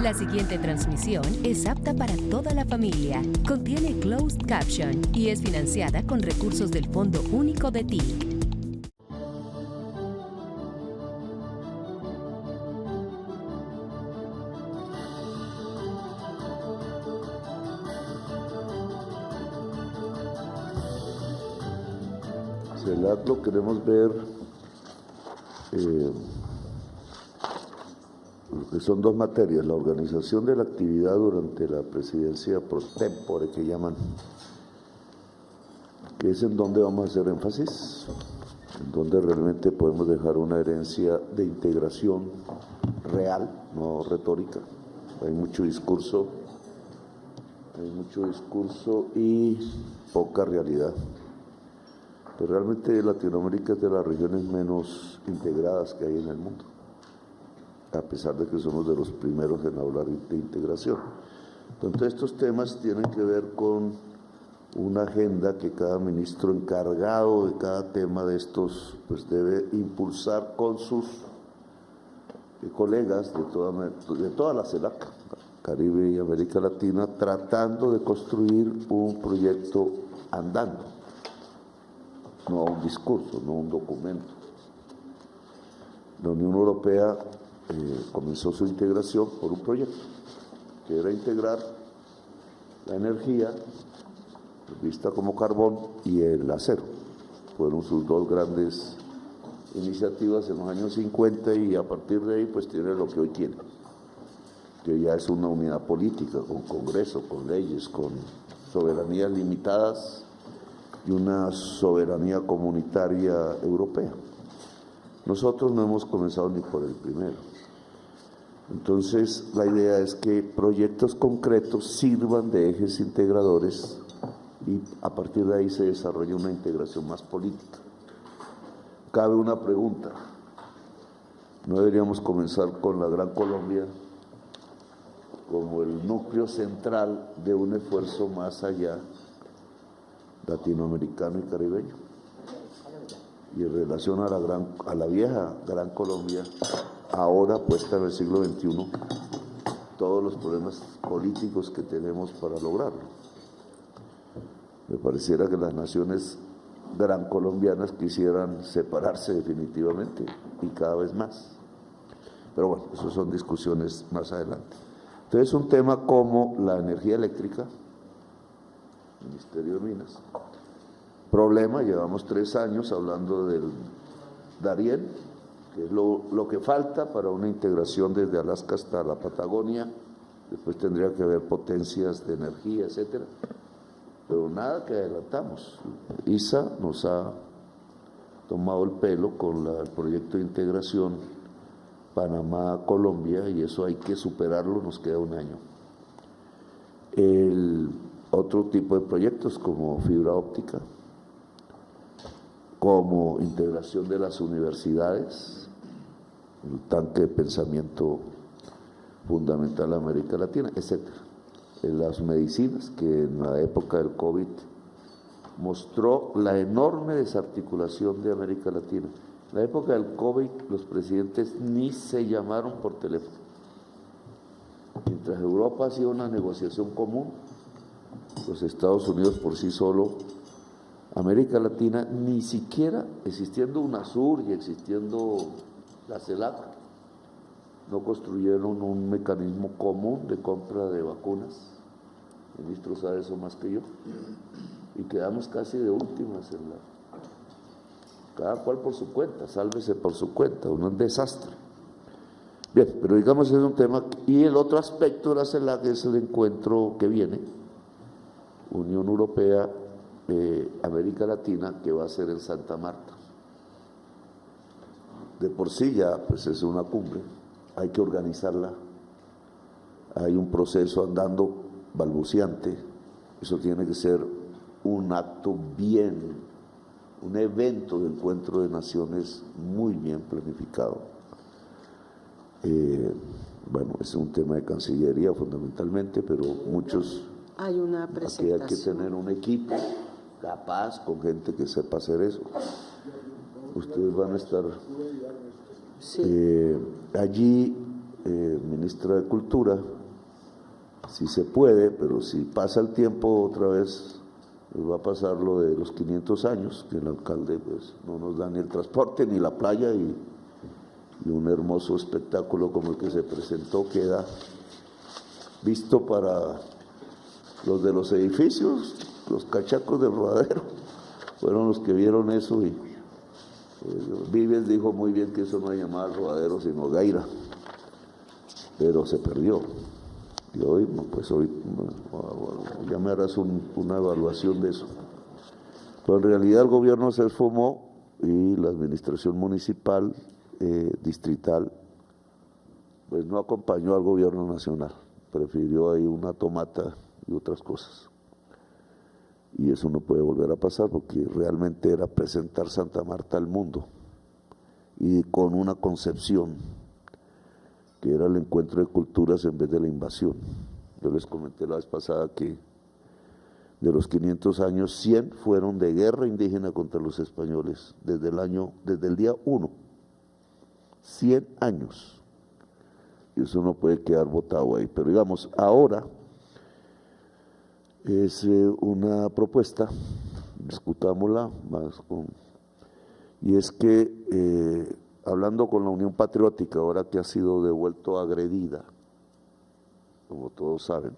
La siguiente transmisión es apta para toda la familia. Contiene closed caption y es financiada con recursos del Fondo Único de TIC. CELAC queremos ver lo que son dos materias: la organización de la actividad durante la presidencia pro tempore, que llaman, que es en donde vamos a hacer énfasis, en donde realmente podemos dejar una herencia de integración real, no retórica. Hay mucho discurso y poca realidad. Pero realmente Latinoamérica es de las regiones menos integradas que hay en el mundo, a pesar de que somos de los primeros en hablar de integración. Entonces estos temas tienen que ver con una agenda que cada ministro encargado de cada tema de estos pues debe impulsar con sus colegas de toda la CELAC, Caribe y América Latina, tratando de construir un proyecto andando, no un discurso, no un documento. La Unión Europea comenzó su integración por un proyecto, que era integrar la energía vista como carbón y el acero. Fueron sus dos grandes iniciativas en los años 50 y a partir de ahí pues tiene lo que hoy tiene, que ya es una unidad política, con Congreso, con leyes, con soberanías limitadas y una soberanía comunitaria europea. Nosotros no hemos comenzado ni por el primero. Entonces, la idea es que proyectos concretos sirvan de ejes integradores y a partir de ahí se desarrolla una integración más política. Cabe una pregunta: ¿no deberíamos comenzar con la Gran Colombia como el núcleo central de un esfuerzo más allá latinoamericano y caribeño? Y en relación a la vieja Gran Colombia, ahora puesta en el siglo XXI, todos los problemas políticos que tenemos para lograrlo. Me pareciera que las naciones gran colombianas quisieran separarse definitivamente y cada vez más. Pero bueno, esas son discusiones más adelante. Entonces, un tema como la energía eléctrica, Ministerio de Minas, problema, llevamos 3 años hablando del Darién, que es lo que falta para una integración desde Alaska hasta la Patagonia. Después tendría que haber potencias de energía, etcétera. Pero nada que adelantamos. ISA nos ha tomado el pelo con el proyecto de integración Panamá-Colombia y eso hay que superarlo, nos queda 1 año. Otro tipo de proyectos como fibra óptica, como integración de las universidades, el tanque de pensamiento fundamental de América Latina, etcétera. Las medicinas, que en la época del COVID mostró la enorme desarticulación de América Latina. En la época del COVID los presidentes ni se llamaron por teléfono. Mientras Europa hacía una negociación común, los Estados Unidos por sí solo, América Latina, ni siquiera existiendo UNASUR y existiendo la CELAC, no construyeron un mecanismo común de compra de vacunas. El ministro sabe eso más que yo. Y quedamos casi de últimas cada cual por su cuenta, sálvese por su cuenta, un desastre. Bien, pero digamos es un tema. Y el otro aspecto de la CELAC es el encuentro que viene, Unión Europea, América Latina, que va a ser en Santa Marta. De por sí ya pues es una cumbre, hay que organizarla, hay un proceso andando balbuceante, eso tiene que ser un acto bien, un evento de encuentro de naciones muy bien planificado. Bueno, es un tema de Cancillería fundamentalmente, pero muchos, hay una presentación. aquí hay que tener un equipo capaz, con gente que sepa hacer eso. Ustedes van a estar sí. Allí ministra de Cultura, si se puede, pero si pasa el tiempo otra vez, pues va a pasar lo de los 500 años, que el alcalde pues no nos da ni el transporte ni la playa y un hermoso espectáculo como el que se presentó queda visto para los de los edificios, los cachacos del Rodadero, fueron los que vieron eso y Vives dijo muy bien que eso no se llamaba el Rodadero sino Gaira, pero se perdió. Y hoy, pues hoy ya me harás una evaluación de eso. Pero en realidad el gobierno se esfumó y la administración municipal, distrital, pues no acompañó al gobierno nacional, prefirió ahí una tomata y otras cosas. Y eso no puede volver a pasar porque realmente era presentar Santa Marta al mundo y con una concepción que era el encuentro de culturas en vez de la invasión. Yo les comenté la vez pasada que de los 500 años, 100 fueron de guerra indígena contra los españoles, desde el día 1, 100 años. Y eso no puede quedar botado ahí. Pero digamos, ahora es una propuesta, discutámosla más y es que hablando con la Unión Patriótica, ahora que ha sido devuelto agredida, como todos saben,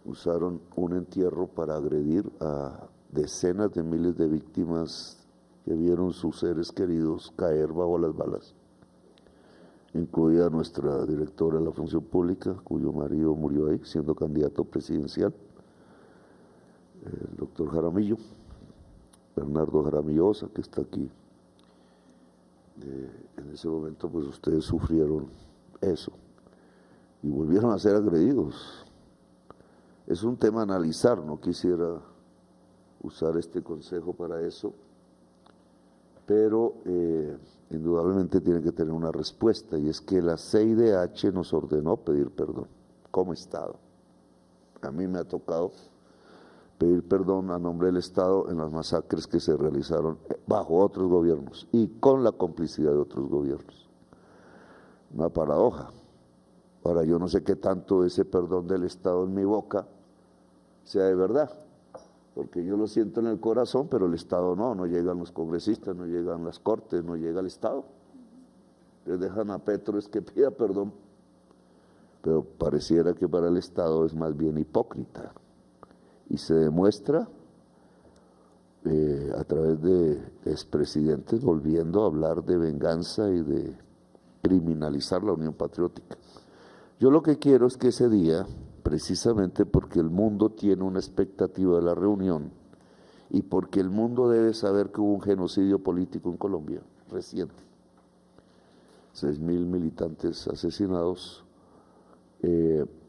usaron un entierro para agredir a decenas de miles de víctimas que vieron sus seres queridos caer bajo las balas, incluida nuestra directora de la Función Pública, cuyo marido murió ahí, siendo candidato presidencial, el doctor Jaramillo, Bernardo Jaramillo Osa, que está aquí. En ese momento pues ustedes sufrieron eso y volvieron a ser agredidos. Es un tema a analizar, no quisiera usar este consejo para eso, pero indudablemente tiene que tener una respuesta, y es que la CIDH nos ordenó pedir perdón como Estado. A mí me ha tocado pedir perdón a nombre del Estado en las masacres que se realizaron bajo otros gobiernos y con la complicidad de otros gobiernos. Una paradoja. Ahora, yo no sé qué tanto ese perdón del Estado en mi boca sea de verdad, porque yo lo siento en el corazón, pero el Estado no llegan los congresistas, no llegan las cortes, no llega el Estado. Les dejan a Petro es que pida perdón, pero pareciera que para el Estado es más bien hipócrita. Y se demuestra a través de expresidentes volviendo a hablar de venganza y de criminalizar la Unión Patriótica. Yo lo que quiero es que ese día, precisamente porque el mundo tiene una expectativa de la reunión y porque el mundo debe saber que hubo un genocidio político en Colombia reciente, 6.000 militantes asesinados,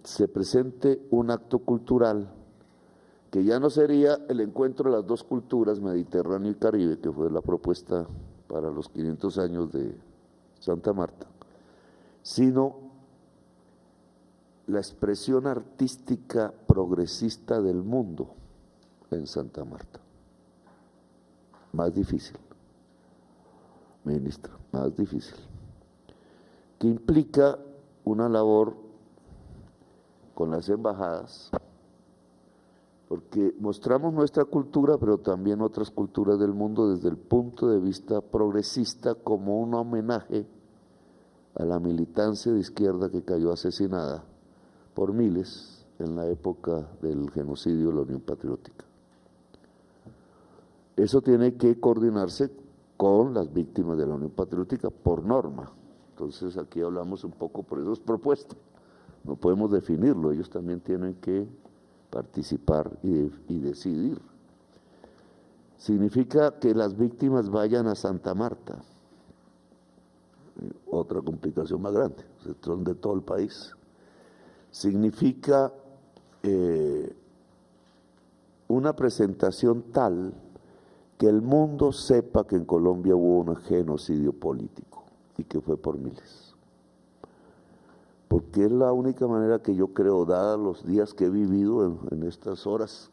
se presente un acto cultural que ya no sería el encuentro de las dos culturas, Mediterráneo y Caribe, que fue la propuesta para los 500 años de Santa Marta, sino la expresión artística progresista del mundo en Santa Marta. Más difícil, ministra, más difícil, que implica una labor con las embajadas, porque mostramos nuestra cultura, pero también otras culturas del mundo desde el punto de vista progresista, como un homenaje a la militancia de izquierda que cayó asesinada por miles en la época del genocidio de la Unión Patriótica. Eso tiene que coordinarse con las víctimas de la Unión Patriótica por norma. Entonces aquí hablamos un poco, por eso es propuesta, no podemos definirlo, ellos también tienen que participar y decidir. Significa que las víctimas vayan a Santa Marta, otra complicación más grande, son de todo el país. Significa una presentación tal que el mundo sepa que en Colombia hubo un genocidio político y que fue por miles. Porque es la única manera que yo creo, dadas los días que he vivido en estas horas,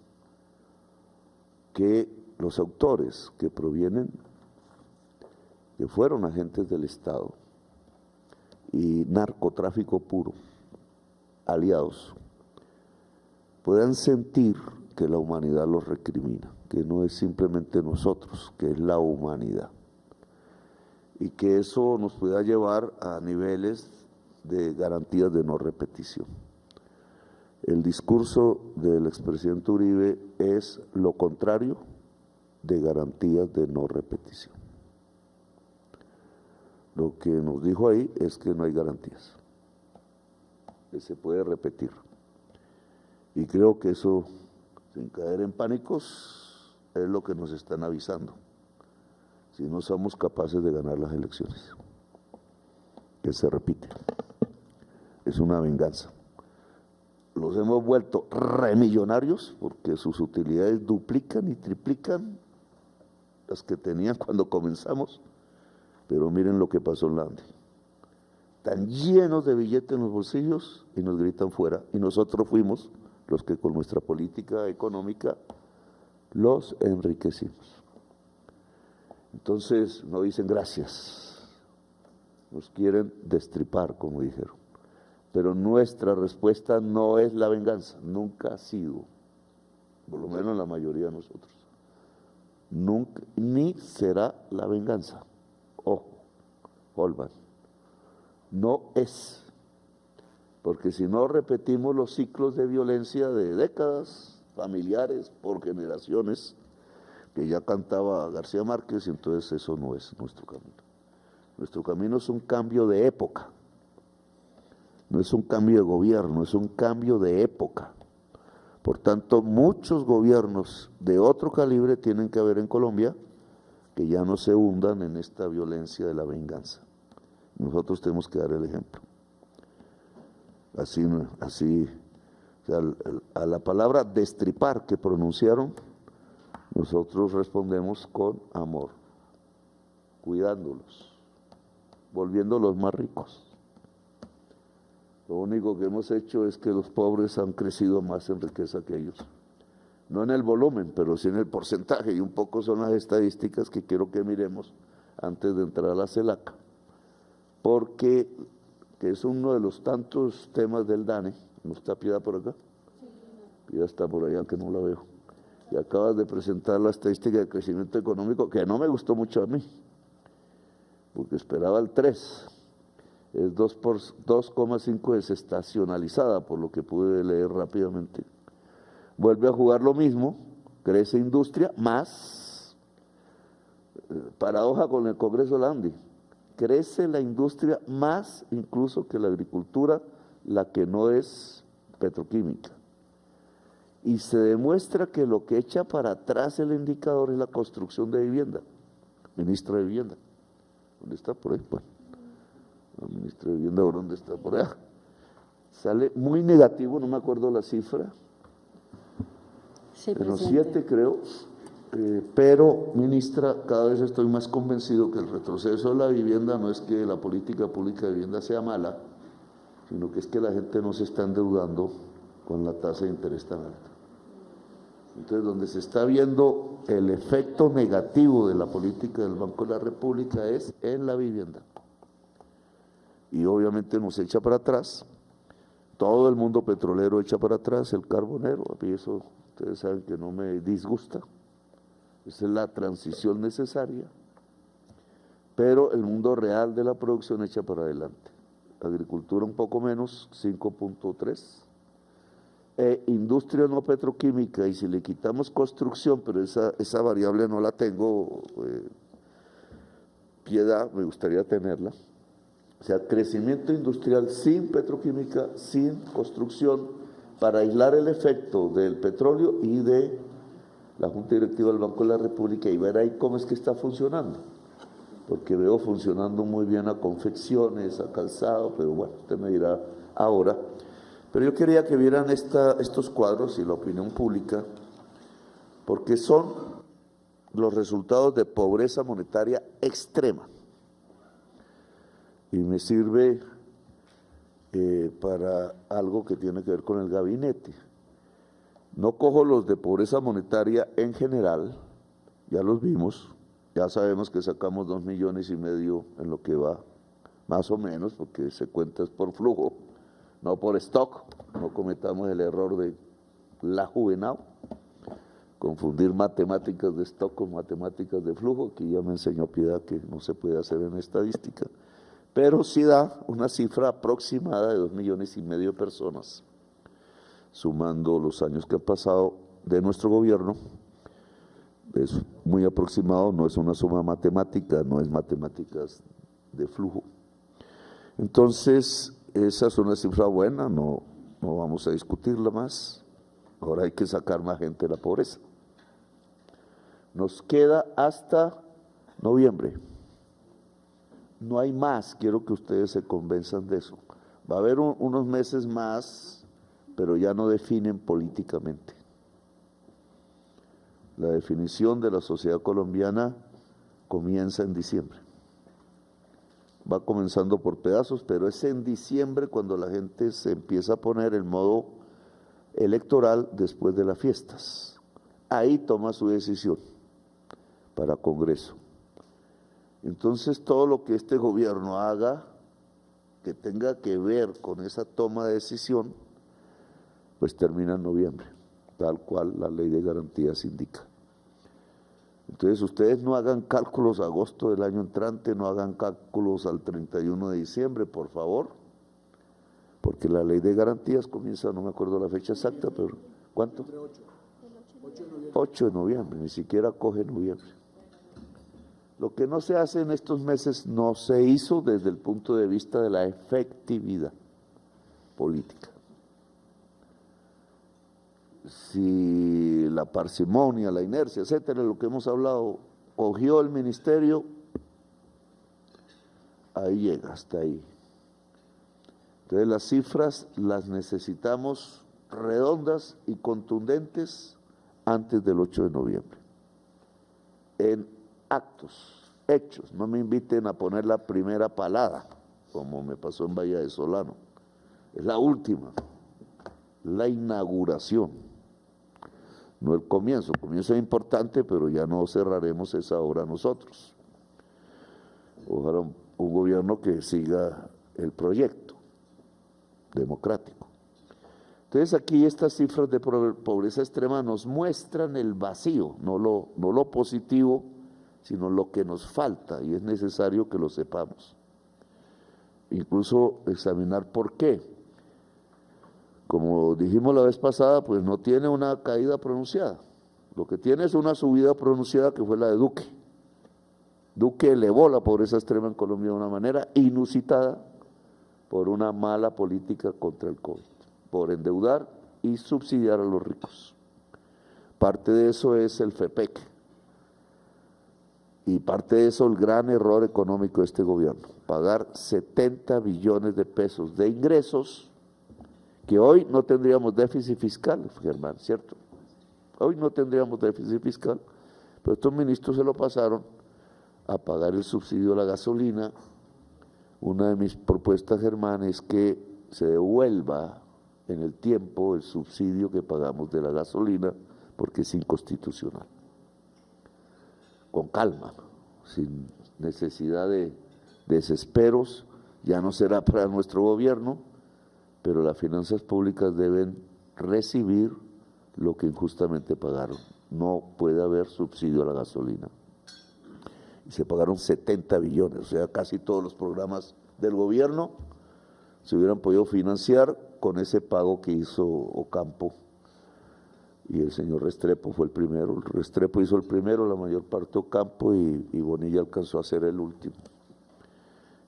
que los autores que fueron agentes del Estado y narcotráfico puro, aliados, puedan sentir que la humanidad los recrimina, que no es simplemente nosotros, que es la humanidad. Y que eso nos pueda llevar a niveles de garantías de no repetición. El discurso del expresidente Uribe es lo contrario de garantías de no repetición. Lo que nos dijo ahí es que no hay garantías, que se puede repetir. Y creo que eso, sin caer en pánicos, es lo que nos están avisando, si no somos capaces de ganar las elecciones, que se repite. Es una venganza. Los hemos vuelto remillonarios porque sus utilidades duplican y triplican las que tenían cuando comenzamos, pero miren lo que pasó en la ANDE. Están llenos de billetes en los bolsillos y nos gritan fuera, y nosotros fuimos los que con nuestra política económica los enriquecimos. Entonces no dicen gracias, nos quieren destripar, como dijeron. Pero nuestra respuesta no es la venganza, nunca ha sido, por lo menos la mayoría de nosotros. Nunca, ni será la venganza. Ojo, Holman, no es, porque si no repetimos los ciclos de violencia de décadas, familiares, por generaciones, que ya cantaba García Márquez, y entonces eso no es nuestro camino. Nuestro camino es un cambio de época. No es un cambio de gobierno, es un cambio de época. Por tanto, muchos gobiernos de otro calibre tienen que haber en Colombia que ya no se hundan en esta violencia de la venganza. Nosotros tenemos que dar el ejemplo. Así, o sea, a la palabra destripar que pronunciaron, nosotros respondemos con amor, cuidándolos, volviéndolos más ricos. Lo único que hemos hecho es que los pobres han crecido más en riqueza que ellos. No en el volumen, pero sí en el porcentaje, y un poco son las estadísticas que quiero que miremos antes de entrar a la CELAC, porque que es uno de los tantos temas del DANE. ¿No está Piedad por acá? Piedad está por allá, que no la veo. Y acabas de presentar la estadística de crecimiento económico, que no me gustó mucho a mí, porque esperaba el 3%. Es 2,5 desestacionalizada, por lo que pude leer rápidamente. Vuelve a jugar lo mismo, crece industria, más, paradoja con el Congreso de la ANDI, crece la industria más incluso que la agricultura, la que no es petroquímica. Y se demuestra que lo que echa para atrás el indicador es la construcción de vivienda. Ministra de Vivienda, ¿dónde está? Por ahí, pues. La ministra de Vivienda, ¿dónde está? Por allá. Sale muy negativo, no me acuerdo la cifra, sí, pero 7 creo, pero ministra, cada vez estoy más convencido que el retroceso de la vivienda no es que la política pública de vivienda sea mala, sino que es que la gente no se está endeudando con la tasa de interés tan alta. Entonces, donde se está viendo el efecto negativo de la política del Banco de la República es en la vivienda. Y obviamente nos echa para atrás, todo el mundo petrolero echa para atrás, el carbonero, a mí eso ustedes saben que no me disgusta, esa es la transición necesaria, pero el mundo real de la producción echa para adelante. Agricultura un poco menos, 5.3%, industria no petroquímica, y si le quitamos construcción, pero esa variable no la tengo, Piedad, me gustaría tenerla. O sea, crecimiento industrial sin petroquímica, sin construcción, para aislar el efecto del petróleo y de la Junta Directiva del Banco de la República y ver ahí cómo es que está funcionando. Porque veo funcionando muy bien a confecciones, a calzado, pero bueno, usted me dirá ahora. Pero yo quería que vieran estos cuadros y la opinión pública, porque son los resultados de pobreza monetaria extrema. Y me sirve para algo que tiene que ver con el gabinete. No cojo los de pobreza monetaria en general, ya los vimos, ya sabemos que sacamos 2,5 millones en lo que va más o menos, porque se cuenta es por flujo, no por stock. No cometamos el error de la juventud, confundir matemáticas de stock con matemáticas de flujo, que ya me enseñó Piedad que no se puede hacer en estadística, pero sí da una cifra aproximada de 2,5 millones de personas, sumando los años que han pasado de nuestro gobierno. Es muy aproximado, no es una suma matemática, no es matemáticas de flujo. Entonces, esa es una cifra buena, no vamos a discutirla más. Ahora hay que sacar más gente de la pobreza. Nos queda hasta noviembre. No hay más, quiero que ustedes se convenzan de eso. Va a haber unos meses más, pero ya no definen políticamente. La definición de la sociedad colombiana comienza en diciembre. Va comenzando por pedazos, pero es en diciembre cuando la gente se empieza a poner en modo electoral después de las fiestas. Ahí toma su decisión para Congreso. Entonces, todo lo que este gobierno haga que tenga que ver con esa toma de decisión, pues termina en noviembre, tal cual la ley de garantías indica. Entonces, ustedes no hagan cálculos a agosto del año entrante, no hagan cálculos al 31 de diciembre, por favor, porque la ley de garantías comienza, no me acuerdo la fecha exacta, pero ¿cuánto? 8 de noviembre, ni siquiera coge noviembre. Lo que no se hace en estos meses no se hizo desde el punto de vista de la efectividad política. Si la parsimonia, la inercia, etcétera, lo que hemos hablado, cogió el ministerio, ahí llega, hasta ahí. Entonces las cifras las necesitamos redondas y contundentes antes del 8 de noviembre. En actos, hechos, no me inviten a poner la primera palada, como me pasó en Bahía de Solano. Es la última, la inauguración. No el comienzo es importante, pero ya no cerraremos esa obra nosotros. Ojalá un gobierno que siga el proyecto democrático. Entonces aquí estas cifras de pobreza extrema nos muestran el vacío, no lo positivo, sino lo que nos falta, y es necesario que lo sepamos. Incluso examinar por qué. Como dijimos la vez pasada, pues no tiene una caída pronunciada. Lo que tiene es una subida pronunciada que fue la de Duque. Duque elevó la pobreza extrema en Colombia de una manera inusitada por una mala política contra el COVID, por endeudar y subsidiar a los ricos. Parte de eso es el FEPEC y parte de eso el gran error económico de este gobierno, pagar 70 billones de pesos de ingresos que hoy no tendríamos déficit fiscal, Germán, ¿cierto? Hoy no tendríamos déficit fiscal, pero estos ministros se lo pasaron a pagar el subsidio a la gasolina. Una de mis propuestas, Germán, es que se devuelva en el tiempo el subsidio que pagamos de la gasolina, porque es inconstitucional. Con calma, sin necesidad de desesperos, ya no será para nuestro gobierno, pero las finanzas públicas deben recibir lo que injustamente pagaron. No puede haber subsidio a la gasolina. Y se pagaron 70 billones, o sea, casi todos los programas del gobierno se hubieran podido financiar con ese pago que hizo Ocampo. Y el señor Restrepo fue el primero. Restrepo hizo el primero, la mayor parte Ocampo, y Bonilla alcanzó a ser el último.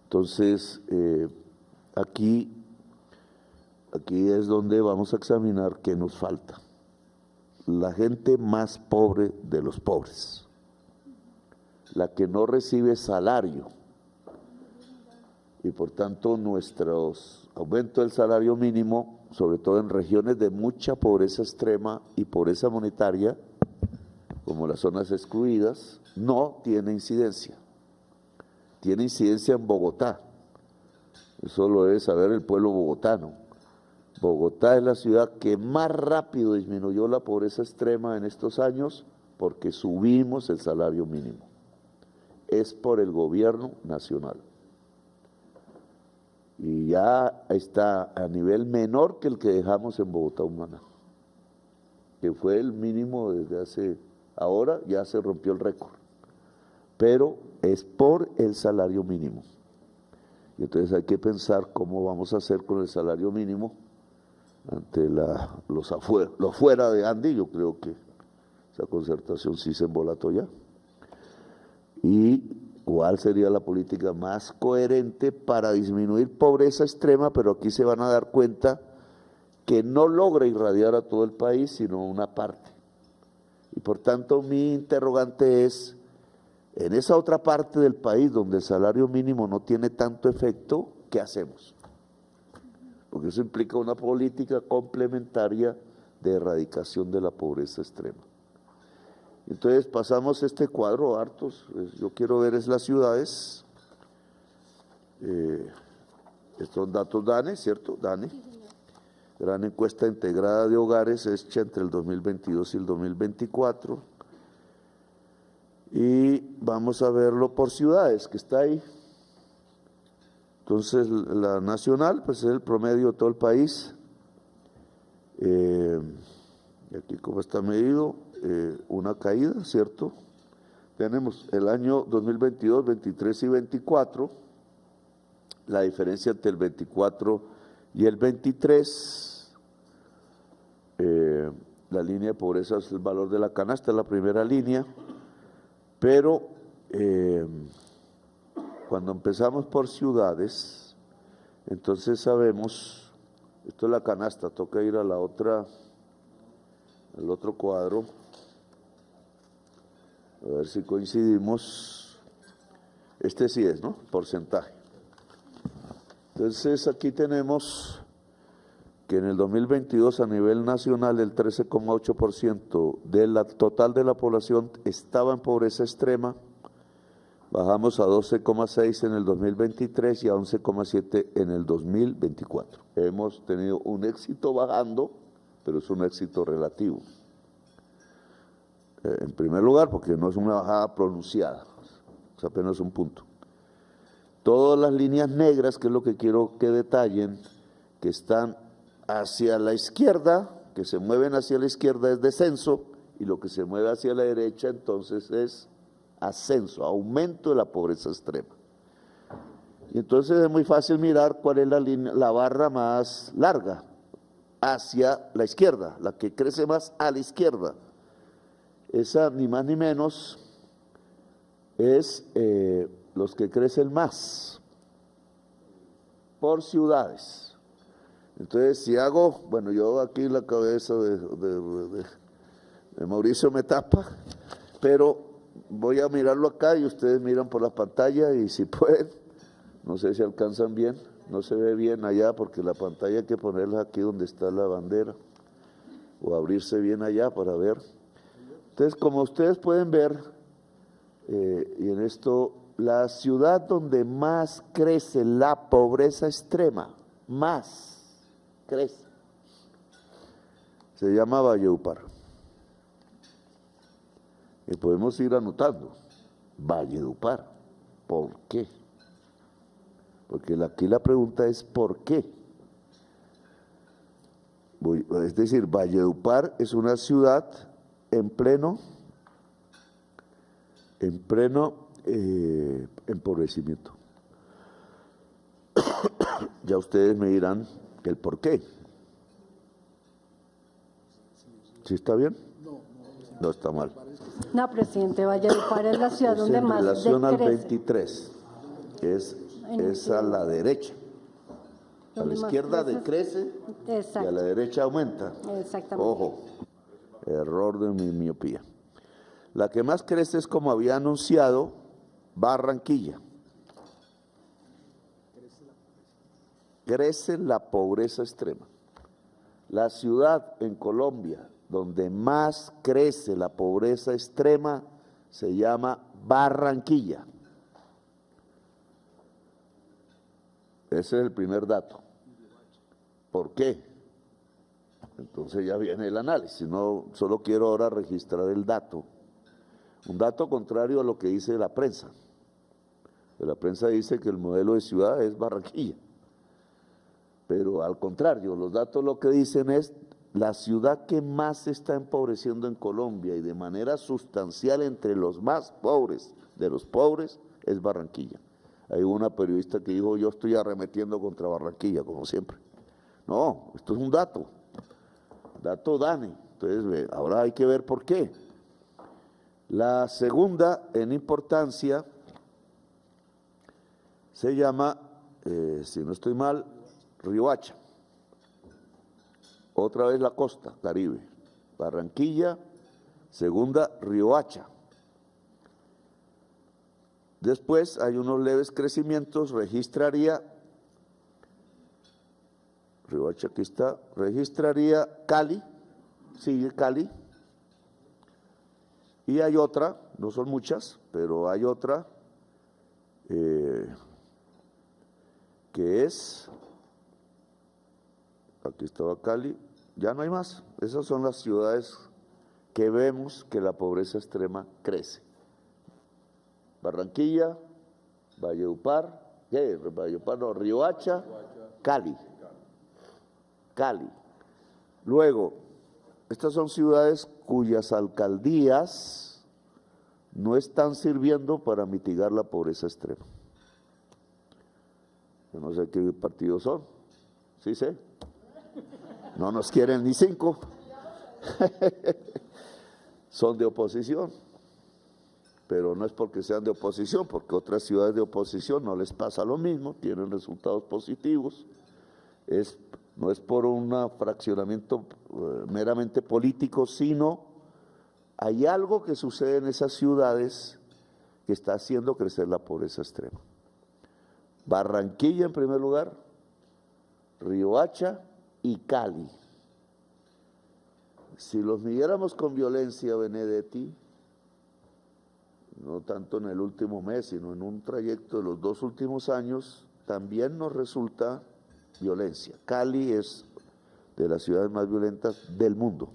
Entonces, aquí es donde vamos a examinar qué nos falta. La gente más pobre de los pobres, la que no recibe salario, y por tanto nuestro aumento del salario mínimo, sobre todo en regiones de mucha pobreza extrema y pobreza monetaria, como las zonas excluidas, no tiene incidencia. Tiene incidencia en Bogotá. Eso lo debe saber el pueblo bogotano. Bogotá es la ciudad que más rápido disminuyó la pobreza extrema en estos años porque subimos el salario mínimo. Es por el gobierno nacional. y ya está a nivel menor que el que dejamos en Bogotá Humana, que fue el mínimo desde hace, ahora ya se rompió el récord, pero es por el salario mínimo. Y entonces hay que pensar cómo vamos a hacer con el salario mínimo ante los fuera de Andy. Yo creo que esa concertación sí se embolató ya. Y cuál sería la política más coherente para disminuir pobreza extrema, pero aquí se van a dar cuenta que no logra irradiar a todo el país, sino una parte. Y por tanto mi interrogante es, en esa otra parte del país donde el salario mínimo no tiene tanto efecto, ¿qué hacemos? Porque eso implica una política complementaria de erradicación de la pobreza extrema. Entonces pasamos este cuadro hartos, yo quiero ver es las ciudades, estos datos DANE, ¿cierto? DANE, gran encuesta integrada de hogares hecha entre el 2022 y el 2024, y vamos a verlo por ciudades, que está ahí. Entonces la nacional, pues es el promedio de todo el país, y aquí como está medido, una caída, ¿cierto? Tenemos el año 2022, 23 y 24, la diferencia entre el 24 y el 23, la línea de pobreza es el valor de la canasta, es la primera línea, pero cuando empezamos por ciudades, entonces sabemos, esto es la canasta, toca ir a la otra, al otro cuadro, a ver si coincidimos. Este sí es, ¿no? Porcentaje. Entonces aquí tenemos que en el 2022 a nivel nacional el 13,8% del total de la población estaba en pobreza extrema, bajamos a 12,6 en el 2023 y a 11,7 en el 2024. Hemos tenido un éxito bajando, pero es un éxito relativo. En primer lugar, porque no es una bajada pronunciada, es apenas un punto. Todas las líneas negras, que es lo que quiero que detallen, que están hacia la izquierda, que se mueven hacia la izquierda es descenso, y lo que se mueve hacia la derecha entonces es ascenso, aumento de la pobreza extrema. Y entonces es muy fácil mirar cuál es la barra más larga, hacia la izquierda, la que crece más a la izquierda. Esa ni más ni menos es los que crecen más por ciudades. Entonces si hago, bueno, yo aquí la cabeza de Mauricio me tapa, pero voy a mirarlo acá y ustedes miran por la pantalla y si pueden, no sé si alcanzan bien, no se ve bien allá porque la pantalla hay que ponerla aquí donde está la bandera o abrirse bien allá para ver. Entonces, como ustedes pueden ver, y en esto, la ciudad donde más crece la pobreza extrema, más crece, se llama Valledupar. Y podemos ir anotando, Valledupar, ¿por qué? Porque aquí la pregunta es ¿por qué? Es decir, Valledupar es una ciudad en pleno empobrecimiento. Ya ustedes me dirán el por qué. ¿Sí está bien? No está mal. No, presidente, Valledupar es la ciudad donde en más relación al decrece. 23, es a la derecha. A la izquierda decrece y a la derecha aumenta. Exactamente. Ojo, error de mi miopía. La que más crece es, como había anunciado, Barranquilla. Crece la pobreza extrema. La ciudad en Colombia donde más crece la pobreza extrema se llama Barranquilla. Ese es el primer dato. ¿Por qué? Entonces ya viene el análisis, no solo quiero ahora registrar el dato. Un dato contrario a lo que dice la prensa. La prensa dice que el modelo de ciudad es Barranquilla. Pero al contrario, los datos lo que dicen es la ciudad que más se está empobreciendo en Colombia y de manera sustancial entre los más pobres de los pobres es Barranquilla. Hay una periodista que dijo, yo estoy arremetiendo contra Barranquilla, como siempre. No, esto es un dato DANE. Entonces, ahora hay que ver por qué. La segunda en importancia se llama, si no estoy mal, Riohacha. Otra vez la costa Caribe. Barranquilla, segunda, Riohacha. Después hay unos leves crecimientos, registraría, Riohacha aquí está, registraría Cali, sigue Cali, y hay otra, no son muchas, pero hay otra que es, aquí estaba Cali, ya no hay más. Esas son las ciudades que vemos que la pobreza extrema crece. Barranquilla, Valledupar, Riohacha, Cali. Luego, estas son ciudades cuyas alcaldías no están sirviendo para mitigar la pobreza extrema. Yo no sé qué partidos son, sí sé. No nos quieren ni 5. Son de oposición. Pero no es porque sean de oposición, porque otras ciudades de oposición no les pasa lo mismo, tienen resultados positivos. No es por un fraccionamiento meramente político, sino hay algo que sucede en esas ciudades que está haciendo crecer la pobreza extrema. Barranquilla en primer lugar, Riohacha y Cali. Si los midiéramos con violencia, Benedetti, no tanto en el último mes, sino en un trayecto de los 2 últimos años, también nos resulta violencia. Cali es de las ciudades más violentas del mundo,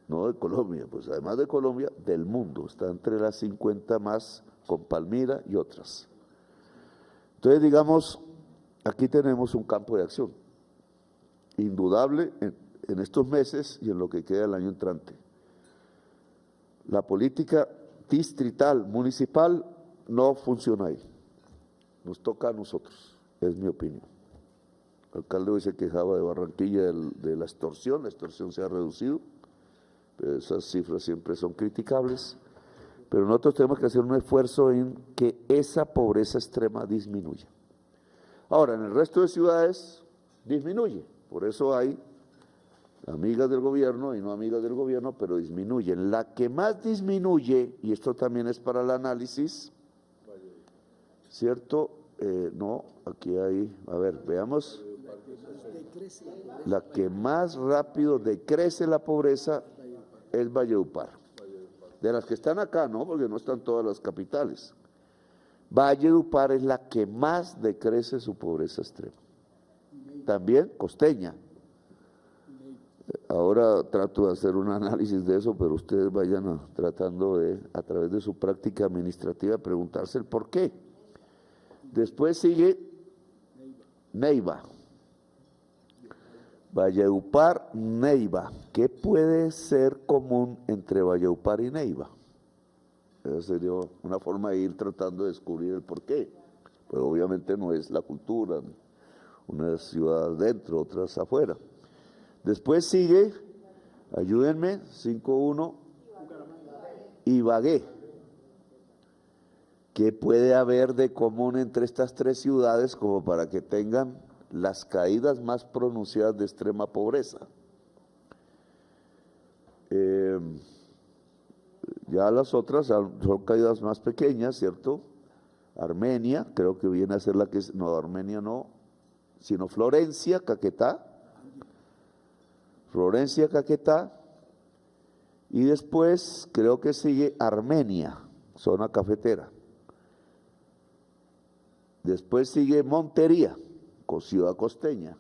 no de Colombia, pues además de Colombia, del mundo, está entre las 50 más con Palmira y otras. Entonces, digamos, aquí tenemos un campo de acción, indudable en estos meses y en lo que queda del año entrante. La política distrital, municipal, no funciona ahí. Nos toca a nosotros, es mi opinión. El alcalde hoy se quejaba de Barranquilla de la extorsión se ha reducido, pero esas cifras siempre son criticables. Pero nosotros tenemos que hacer un esfuerzo en que esa pobreza extrema disminuya. Ahora, en el resto de ciudades disminuye, por eso hay amigas del gobierno y no amigas del gobierno, pero disminuyen. La que más disminuye, y esto también es para el análisis, ¿cierto? No, aquí hay, a ver, veamos. La que más rápido decrece la pobreza es Valledupar. De las que están acá, no, porque no están todas las capitales. Valledupar es la que más decrece su pobreza extrema. También Costeña. Ahora trato de hacer un análisis de eso, pero ustedes vayan tratando de, a través de su práctica administrativa, preguntarse el por qué. Después sigue Neiva. Valledupar, Neiva. ¿Qué puede ser común entre Valledupar y Neiva? Esa sería una forma de ir tratando de descubrir el por qué. Pues obviamente no es la cultura, una ciudad dentro, otras afuera. Después sigue, ayúdenme, 5-1, Ibagué. ¿Qué puede haber de común entre estas 3 ciudades como para que tengan las caídas más pronunciadas de extrema pobreza? Ya las otras son caídas más pequeñas, ¿cierto? Armenia, creo que viene a ser la que es, no, Armenia no, sino Florencia, Caquetá, y después creo que sigue Armenia, zona cafetera. Después sigue Montería, ciudad costeña.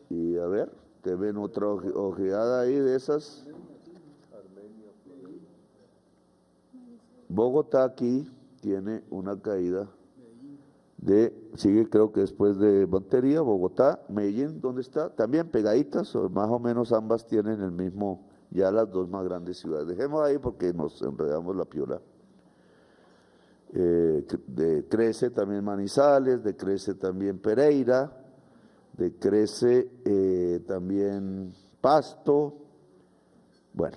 Y a ver, te ven otra ojeada ahí de esas. Bogotá aquí, tiene una caída sigue creo que después de Montería, Bogotá, Medellín, ¿dónde está? También pegaditas, o más o menos ambas tienen el mismo, ya las dos más grandes ciudades. Dejemos ahí porque nos enredamos la piola. Decrece también Manizales, decrece también Pereira, decrece también Pasto. Bueno,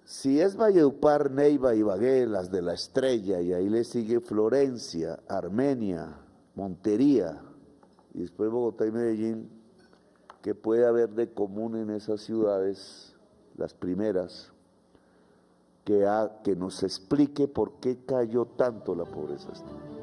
si es Valledupar, Neiva, Ibagué, las de la Estrella, y ahí le sigue Florencia, Armenia, Montería, y después Bogotá y Medellín, ¿qué puede haber de común en esas ciudades, las primeras, que nos explique por qué cayó tanto la pobreza extrema?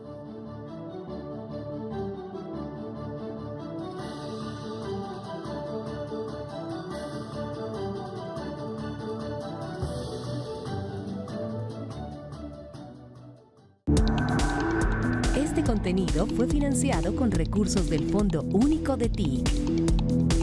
Este contenido fue financiado con recursos del Fondo Único de TIC.